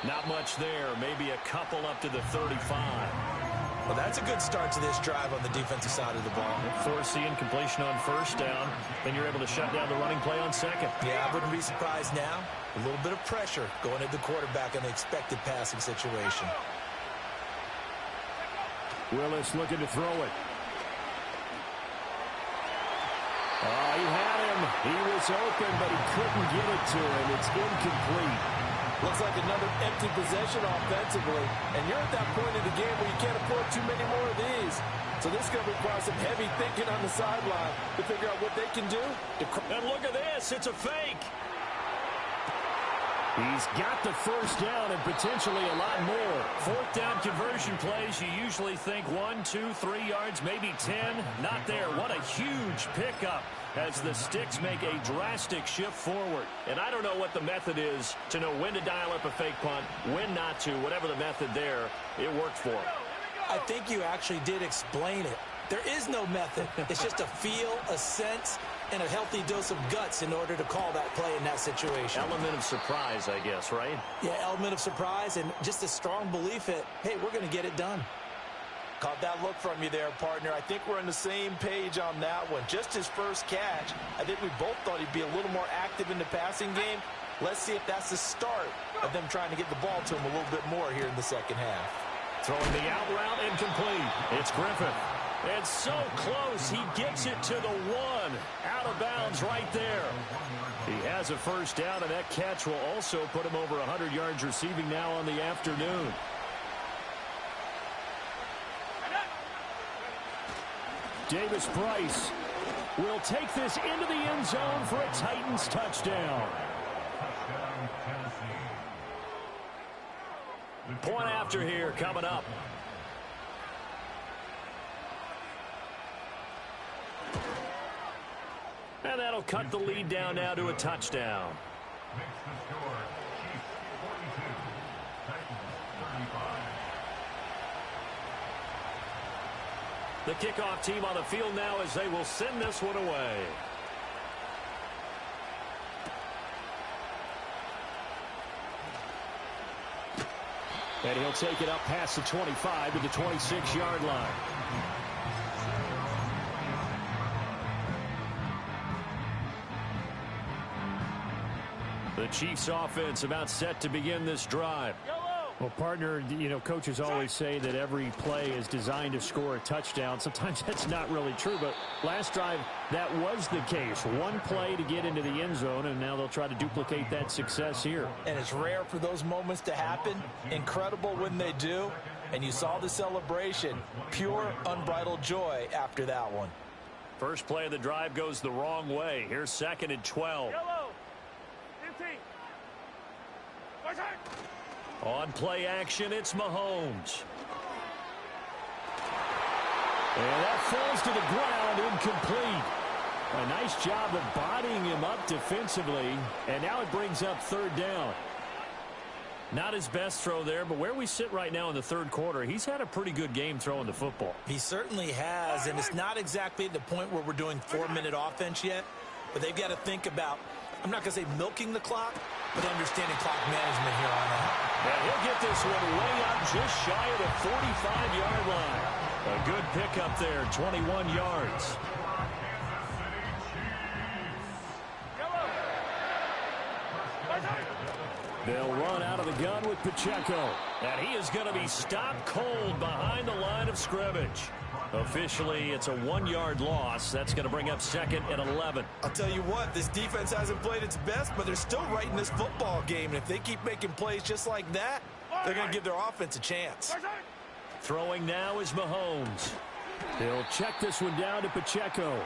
Not much there. Maybe a couple up to the 35. Well, that's a good start to this drive on the defensive side of the ball. Force the incompletion on 1st down. Then you're able to shut down the running play on 2nd. Yeah, I wouldn't be surprised now. A little bit of pressure going at the quarterback in the expected passing situation. Willis looking to throw it. Oh, he had him. He was open, but he couldn't get it to him. It's incomplete. Looks like another empty possession offensively. And you're at that point in the game where you can't afford too many more of these. So this is going to require some heavy thinking on the sideline to figure out what they can do. And look at this. It's a fake. He's got the 1st down and potentially a lot more. 4th down conversion plays, you usually think 1, 2, 3 yards, maybe 10. Not there. What a huge pickup as the Sticks make a drastic shift forward. And I don't know what the method is to know when to dial up a fake punt, when not to. Whatever the method there, it worked for him. I think you actually did explain it. There is no method. It's just a feel, a sense, and a healthy dose of guts in order to call that play in that situation. Element of surprise, I guess, right? Yeah, element of surprise and just a strong belief that, hey, we're going to get it done. Caught that look from you there, partner. I think we're on the same page on that one. Just his first catch, I think we both thought he'd be a little more active in the passing game. Let's see if that's the start of them trying to get the ball to him a little bit more here in the second half. Throwing the out route incomplete. It's Griffin. And so close, he gets it to the 1. Out of bounds right there. He has a 1st down, and that catch will also put him over 100 yards receiving now on the afternoon. Davis Price will take this into the end zone for a Titans touchdown. Point after here coming up. And that'll cut the lead down now to a touchdown. Makes the score Chiefs 42, Titans 35. The kickoff team on the field now as they will send this one away. And he'll take it up past the 25 to the 26-yard line. The Chiefs offense about set to begin this drive. Well, partner, you know, coaches always say that every play is designed to score a touchdown. Sometimes that's not really true, but last drive, that was the case. One play to get into the end zone, and now they'll try to duplicate that success here. And it's rare for those moments to happen. Incredible when they do. And you saw the celebration. Pure, unbridled joy after that one. First play of the drive goes the wrong way. Here's 2nd and 12. On play action, it's Mahomes. And that falls to the ground, incomplete. A nice job of bodying him up defensively, and now it brings up 3rd down. Not his best throw there, but where we sit right now in the 3rd quarter, he's had a pretty good game throwing the football. He certainly has, and it's not exactly at the point where we're doing 4-minute offense yet, but they've got to think about, I'm not going to say milking the clock, but understanding clock management here on out. And he'll get this one way up just shy of the 45-yard line. A good pickup there, 21 yards. They'll run out of the gun with Pacheco. And he is going to be stopped cold behind the line of scrimmage. Officially, it's a 1-yard loss. That's going to bring up 2nd and 11. I'll tell you what, this defense hasn't played its best, but they're still right in this football game. And if they keep making plays just like that, they're going to give their offense a chance. Throwing now is Mahomes. They'll check this one down to Pacheco.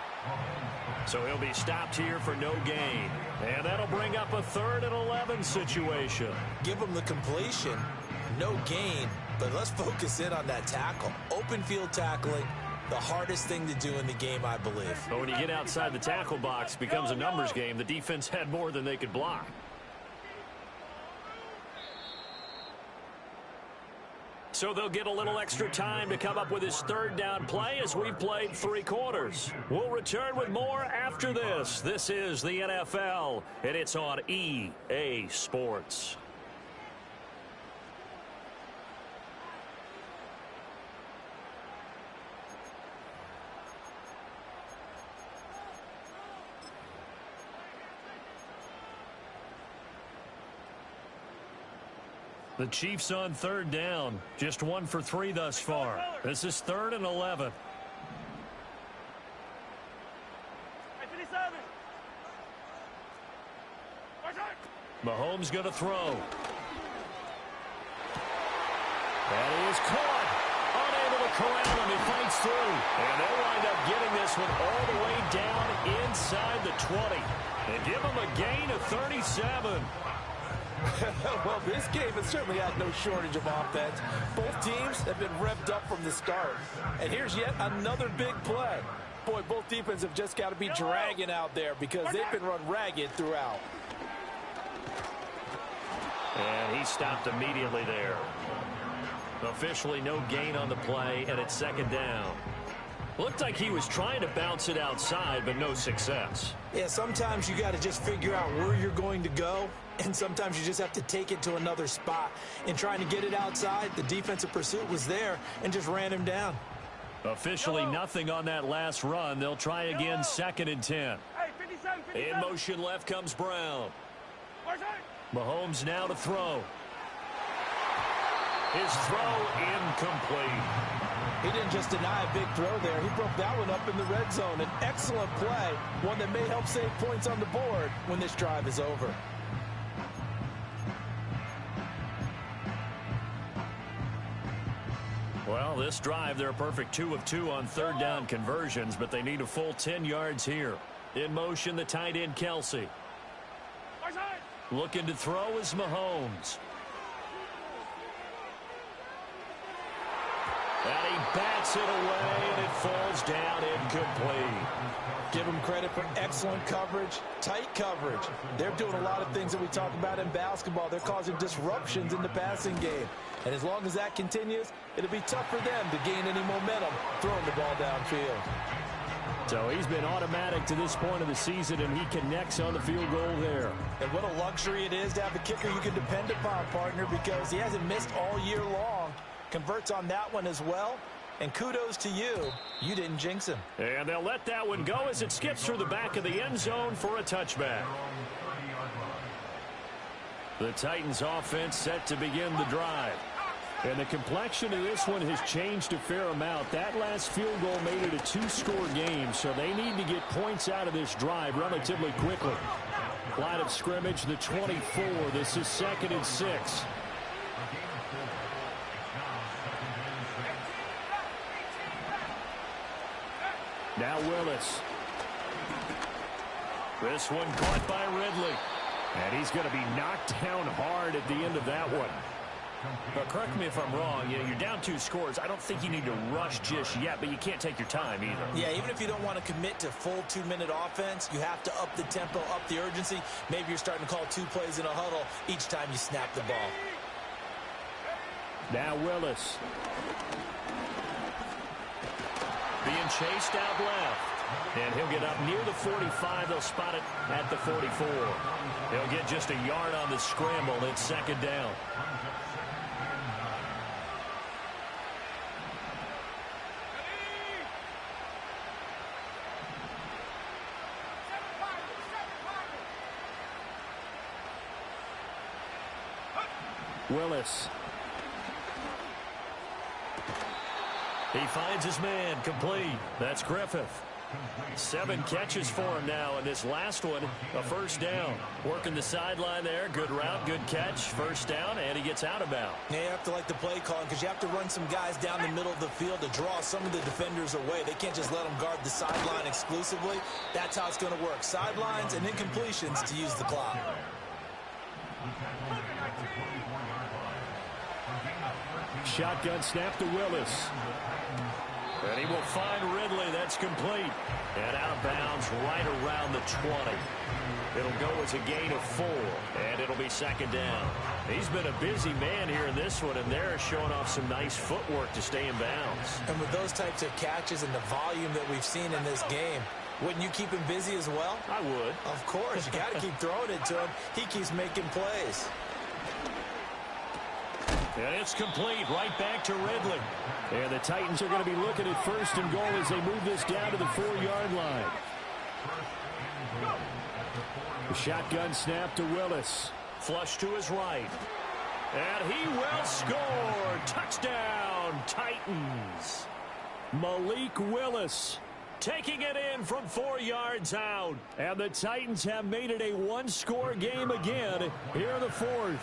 So he'll be stopped here for no gain. And that'll bring up a 3rd and 11 situation. Give him the completion, no gain, but let's focus in on that tackle. Open field tackling, the hardest thing to do in the game, I believe. But when you get outside the tackle box, it becomes a numbers game. The defense had more than they could block. So they'll get a little extra time to come up with his 3rd down play as we've played 3 quarters. We'll return with more after this. This is the NFL, and it's on EA Sports. The Chiefs on 3rd down. Just 1 for 3 thus far. This is 3rd and 11. Mahomes going to throw. And he is caught. Unable to corral him. He fights through. And they'll wind up getting this one all the way down inside the 20. And give him a gain of 37. Well, this game has certainly had no shortage of offense. Both teams have been revved up from the start. And here's yet another big play. Boy, both defenses have just got to be dragging out there because they've been run ragged throughout. And he stopped immediately there. Officially no gain on the play, and it's 2nd down. Looked like he was trying to bounce it outside, but no success. Yeah, sometimes you got to just figure out where you're going to go, and sometimes you just have to take it to another spot. In trying to get it outside, the defensive pursuit was there and just ran him down. Officially nothing on that last run. They'll try again, 2nd and 10. In motion left comes Brown. Mahomes now to throw. His throw incomplete. He didn't just deny a big throw there. He broke that one up in the red zone. An excellent play, one that may help save points on the board when this drive is over. Well, this drive, they're a perfect 2 of 2 on 3rd down conversions, but they need a full 10 yards here. In motion, the tight end, Kelsey. Looking to throw is Mahomes. And he bats it away, and it falls down incomplete. Give them credit for excellent coverage, tight coverage. They're doing a lot of things that we talk about in basketball. They're causing disruptions in the passing game. And as long as that continues, it'll be tough for them to gain any momentum throwing the ball downfield. So he's been automatic to this point of the season, and he connects on the field goal there. And what a luxury it is to have a kicker you can depend upon, partner, because he hasn't missed all year long. Converts on that one as well. And kudos to you. You didn't jinx him. And they'll let that one go as it skips through the back of the end zone for a touchback. The Titans offense set to begin the drive. And the complexion of this one has changed a fair amount. That last field goal made it a 2-score game, so they need to get points out of this drive relatively quickly. Line of scrimmage, the 24. This is 2nd and 6. Now Willis. This one caught by Ridley. And he's going to be knocked down hard at the end of that one. But correct me if I'm wrong. You're down 2 scores. I don't think you need to rush just yet, but you can't take your time either. Yeah, even if you don't want to commit to full 2-minute offense, you have to up the tempo, up the urgency. Maybe you're starting to call 2 plays in a huddle each time you snap the ball. Now Willis. Being chased out left. And he'll get up near the 45. They'll spot it at the 44. He'll get just a yard on the scramble. It's 2nd down. Willis. He finds his man complete. That's Griffith. 7 catches for him now, and this last one, a first down. Working the sideline there. Good route, good catch. First down, and he gets out of bounds. Yeah, you have to like the play calling because you have to run some guys down the middle of the field to draw some of the defenders away. They can't just let them guard the sideline exclusively. That's how it's going to work. Sidelines and incompletions to use the clock. Shotgun snap to Willis. And he will find Ridley. That's complete. And out of bounds right around the 20. It'll go as a gain of 4. And it'll be second down. He's been a busy man here in this one, and they're showing off some nice footwork to stay in bounds. And with those types of catches and the volume that we've seen in this game, wouldn't you keep him busy as well? I would. Of course. You got to keep throwing it to him. He keeps making plays. And it's complete right back to Ridley. And the Titans are going to be looking at first and goal as they move this down to the 4-yard line. The shotgun snap to Willis. Flush to his right. And he will score. Touchdown, Titans. Malik Willis taking it in from 4 yards out. And the Titans have made it a one-score game again here in the 4th.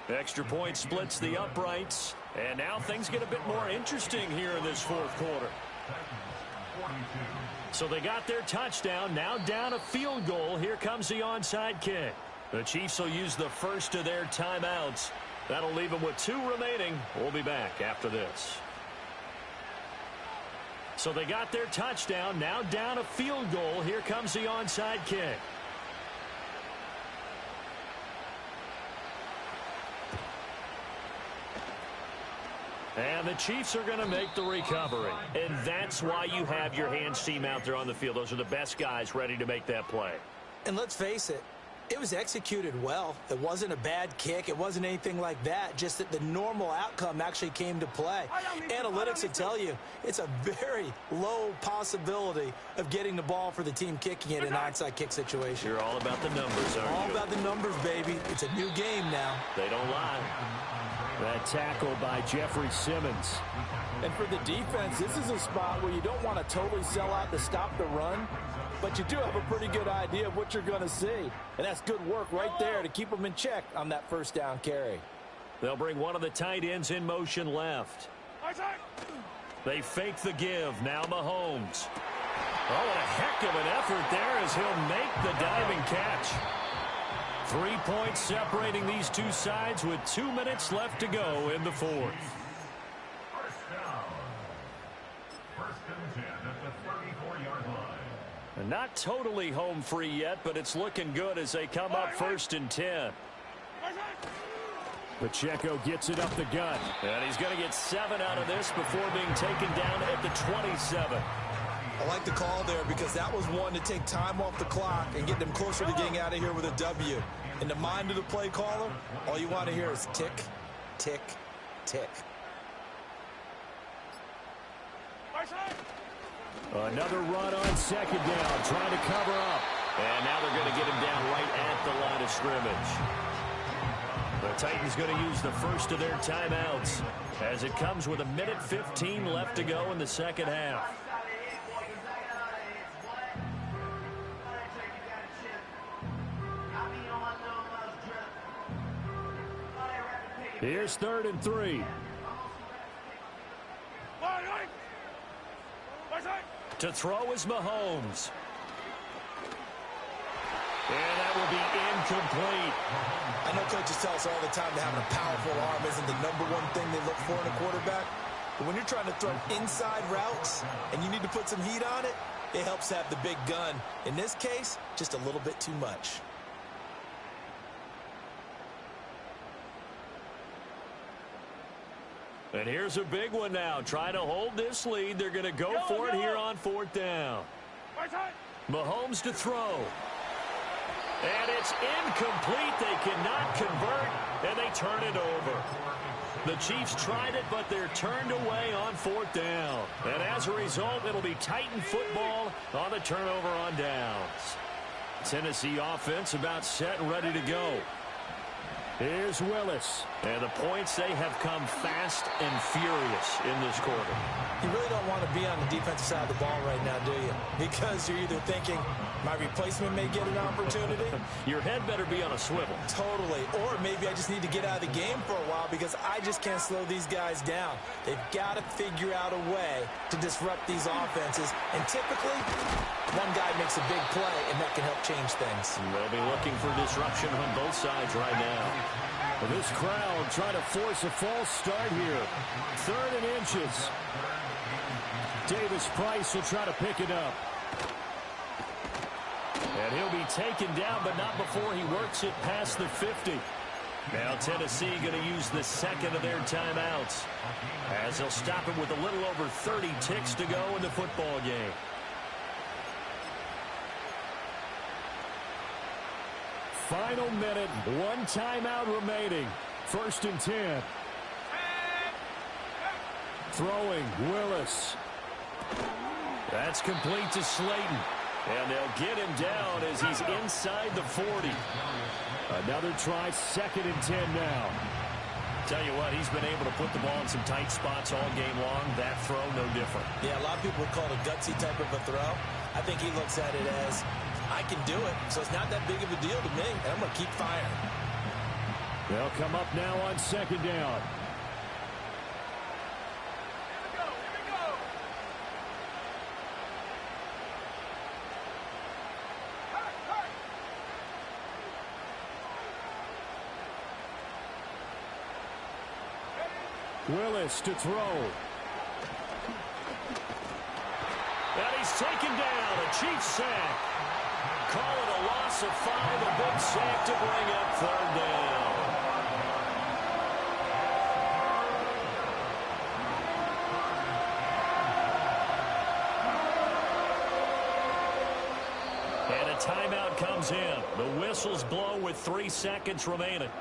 Extra point splits the uprights. And now things get a bit more interesting here in this 4th quarter. So they got their touchdown. Now down a field goal. Here comes the onside kick. The Chiefs will use the first of their timeouts. That'll leave them with 2 remaining. We'll be back after this. So they got their touchdown. Now down a field goal. Here comes the onside kick. And the Chiefs are going to make the recovery. And that's why you have your hands team out there on the field. Those are the best guys ready to make that play. And let's face it, it was executed well. It wasn't a bad kick. It wasn't anything like that. Just that the normal outcome actually came to play. Analytics will tell you it's a very low possibility of getting the ball for the team kicking it in an onside kick situation. You're all about the numbers, aren't you? All about the numbers, baby. It's a new game now. They don't lie. That tackle by Jeffrey Simmons. And for the defense, this is a spot where you don't want to totally sell out to stop the run, but you do have a pretty good idea of what you're going to see. And that's good work right there to keep them in check on that first down carry. They'll bring one of the tight ends in motion left. They fake the give. Now Mahomes. Oh, what a heck of an effort there as he'll make the diving catch. 3 points separating these two sides with 2 minutes left to go in the 4th. First down. First and 10 at the 34-yard line. And not totally home free yet, but it's looking good as they come up 1st and 10. Pacheco gets it up the gut. And he's going to get 7 out of this before being taken down at the 27. I like the call there because that was one to take time off the clock and get them closer to getting out of here with a W. In the mind of the play caller, all you want to hear is tick, tick, tick. Another run on second down, trying to cover up. And now they're going to get him down right at the line of scrimmage. The Titans going to use the first of their timeouts as it comes with 1:15 left to go in the second half. Here's 3rd and 3. To throw is Mahomes. And that will be incomplete. I know coaches tell us all the time that having a powerful arm isn't the #1 thing they look for in a quarterback. But when you're trying to throw inside routes and you need to put some heat on it, it helps have the big gun. In this case, just a little bit too much. And here's a big one now. Trying to hold this lead. They're going to go for it here on 4th down. Mahomes to throw. And it's incomplete. They cannot convert, and they turn it over. The Chiefs tried it, but they're turned away on 4th down. And as a result, it'll be Titan football on the turnover on downs. Tennessee offense about set and ready to go. Here's Willis. And the points, they have come fast and furious in this quarter. You really don't want to be on the defensive side of the ball right now, do you? Because you're either thinking, my replacement may get an opportunity. Your head better be on a swivel. Totally. Or maybe I just need to get out of the game for a while because I just can't slow these guys down. They've got to figure out a way to disrupt these offenses. And typically, one guy makes a big play, and that can help change things. They'll be looking for disruption on both sides right now. Well, this crowd trying to force a false start here. 3rd and inches. Davis Price will try to pick it up. And he'll be taken down, but not before he works it past the 50. Now Tennessee going to use the second of their timeouts, as they'll stop it with a little over 30 ticks to go in the football game. Final minute, 1 timeout remaining. 1st and 10. Throwing, Willis. That's complete to Slayton. And they'll get him down as he's inside the 40. Another try, 2nd and 10 now. Tell you what, he's been able to put the ball in some tight spots all game long. That throw, no different. Yeah, a lot of people would call it a gutsy type of a throw. I think he looks at it as, I can do it, so it's not that big of a deal to me, and I'm going to keep firing. They'll come up now on 2nd down. Willis to throw. And he's taken down. A Chiefs sack. Call it a loss of 5. A big sack to bring up 3rd down. And a timeout comes in. The whistles blow with 3 seconds remaining.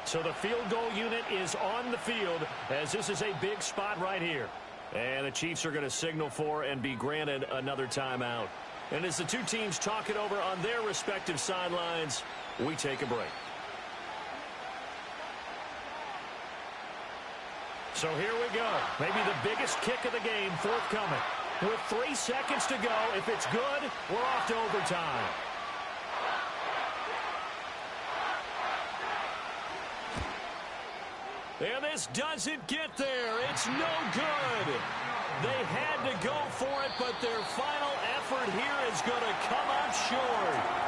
So the field goal unit is on the field, as this is a big spot right here. And the Chiefs are going to signal for and be granted another timeout. And as the two teams talk it over on their respective sidelines, we take a break. So here we go. Maybe the biggest kick of the game forthcoming. With 3 seconds to go, if it's good, we're off to overtime. And this doesn't get there. It's no good. They had to go for it, but their final effort here is going to come up short.